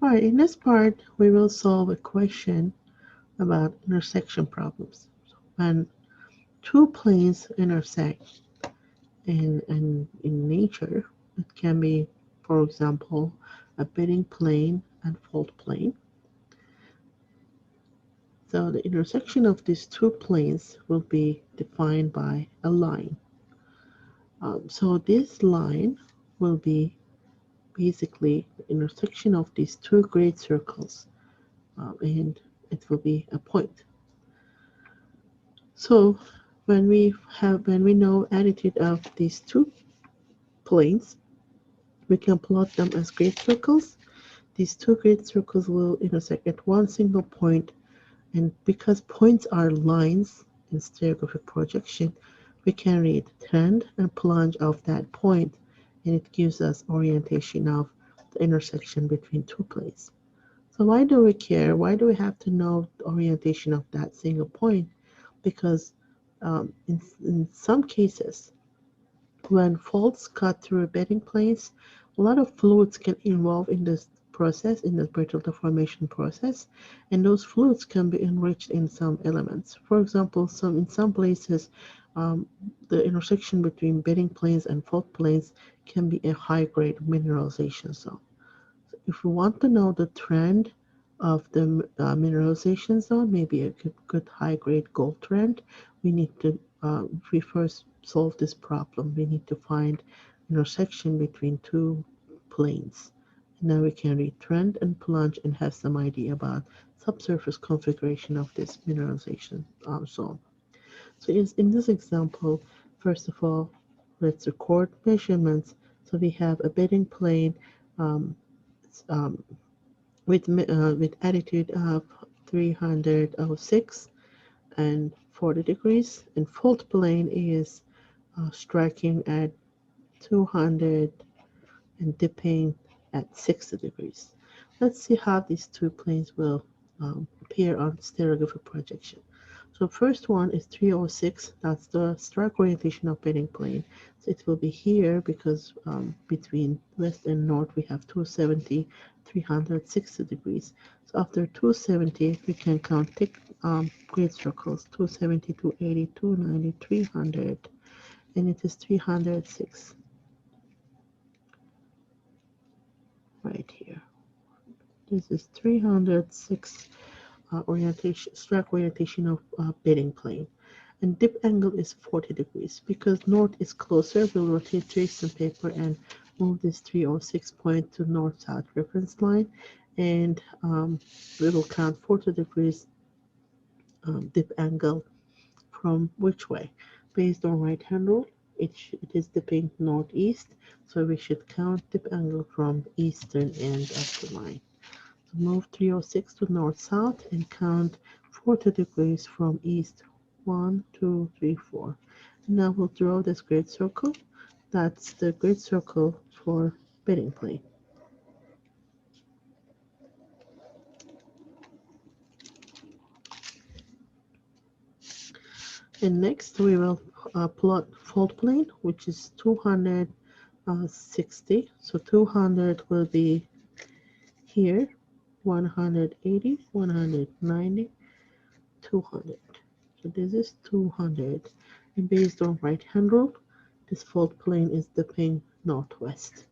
All right, in this part, we will solve a question about intersection problems. So when two planes intersect in nature, it can be, for example, a bending plane and fault plane. So the intersection of these two planes will be defined by a line. So this line will be basically the intersection of these two great circles, and it will be a point. So when we know attitude of these two planes, we can plot them as great circles. These two great circles will intersect at one single point, and because points are lines in stereographic projection, we can read trend and plunge of that point, and it gives us orientation of the intersection between two planes. So why do we care? Why do we have to know the orientation of that single point? Because in some cases, when faults cut through bedding planes, a lot of fluids can involve in this process, in the brittle deformation process, and those fluids can be enriched in some elements. For example, in some places, um, the intersection between bedding planes and fault planes can be a high-grade mineralization zone. If we want to know the trend of the mineralization zone, maybe a good high-grade gold trend, we need to, if we first solve this problem, we need to find intersection between two planes. And now we can read trend and plunge and have some idea about subsurface configuration of this mineralization zone. So in this example, first of all, let's record measurements. So we have a bedding plane um, um, with attitude of 306 and 40 degrees, and fault plane is striking at 200 and dipping at 60 degrees. Let's see how these two planes will appear on stereographic projection. So first one is 306, that's the strike orientation of bedding plane. So it will be here because between west and north we have 270, 360 degrees. So after 270 we can count thick great circles, 270, 280, 290, 300, and it is 306 right here. This is 306 orientation, strike orientation of bedding plane. And dip angle is 40 degrees. Because north is closer, we'll rotate Jason paper and move this 306 point to north-south reference line. And we will count 40 degrees dip angle from which way? Based on right hand rule, it is dipping northeast, so we should count dip angle from eastern end of the line. Move 306 to north-south and count 40 degrees from east. 1, 2, 3, 4. Now we'll draw this great circle. That's the great circle for bedding plane. And next we will plot fault plane, which is 260. So 200 will be here, 180, 190, 200. So this is 200. And based on right hand rule, this fault plane is dipping northwest.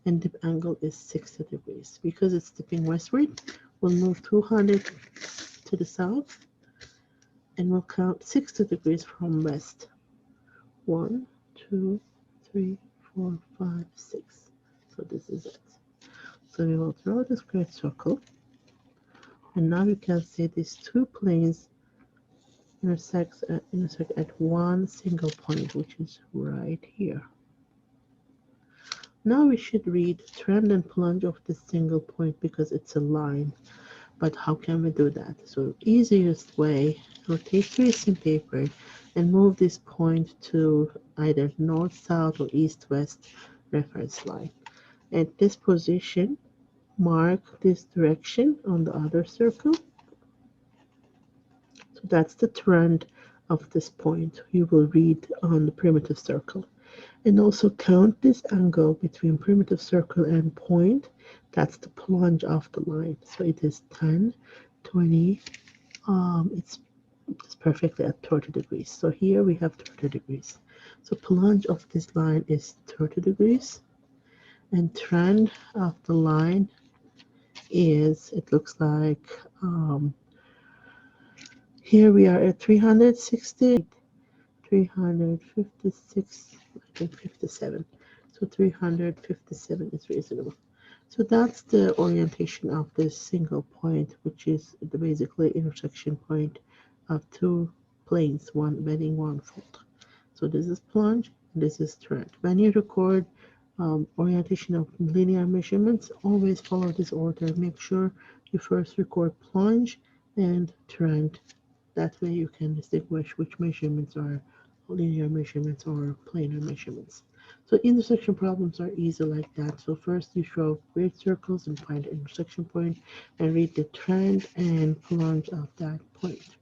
And dip angle is 60 degrees. Because it's dipping westward, we'll move 200 to the south and we'll count 60 degrees from west. 1, 2, 3, 4, 5, 6. So this is it. So we will draw this great circle. And now you can see these two planes intersect at one single point, which is right here. Now we should read trend and plunge of this single point because it's a line. But how can we do that? So easiest way, rotate tracing paper and move this point to either north, south, or east, west reference line. At this position, mark this direction on the other circle. So that's the trend of this point you will read on the primitive circle. And also count this angle between primitive circle and point That's the plunge of the line. So it is 10, 20. It's perfectly at 30 degrees. So here we have 30 degrees. So plunge of this line is 30 degrees, and trend of the line is, it looks like, here we are at 360, 356, I think 57. So 357 is reasonable. So that's the orientation of this single point, which is the basically intersection point of two planes, one bending, one fold. So this is plunge, this is trend. When you record orientation of linear measurements, always follow this order. Make sure you first record plunge and trend. That way you can distinguish which measurements are linear measurements or planar measurements. So intersection problems are easy like that. So first you draw great circles and find the intersection point and read the trend and plunge of that point.